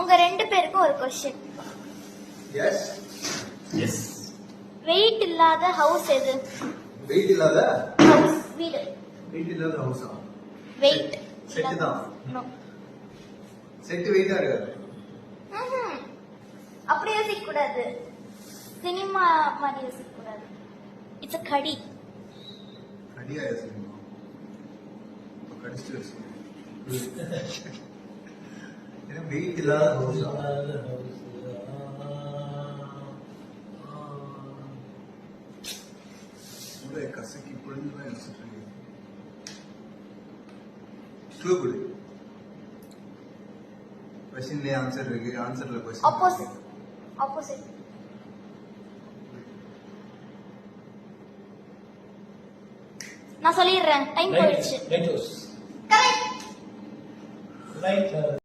உங்க ரெண்டு பேருக்கும் ஒரு क्वेश्चन. Yes yes. வெயிட் இல்லாத ஹவுஸ் எது? வெயிட் இல்லாத ஹவுஸ் வீடு. வெயிட் இல்லாத ஹவுஸா? வெயிட் செட் தான். நோ. செட் வெயிட்டா இருக்காது. அப்படி யோசிக்க கூடாது. சினிமா மாதிரி யோசிக்க கூடாது. இட்ஸ் a கடி. கடியா யோசிக்கணும். கடிச்சு யோசிக்கணும். ஏன்னா வெயிட் இல்லாத ஹவுஸா? கூட கசக்கி புரிஞ்சுதான் யோசிச்சிருக்கீங்க. க்ளூ கொடு. கொஸ்டின்லயே ஆன்சர் இருக்கு. ஆன்சர்ல கொஸ்டின். ஆப்போசிட். ஆப்போசிட். நான் சொல்லிடுறேன். டைம் போயிடுச்சு. Light house. கரெக்ட். லைட்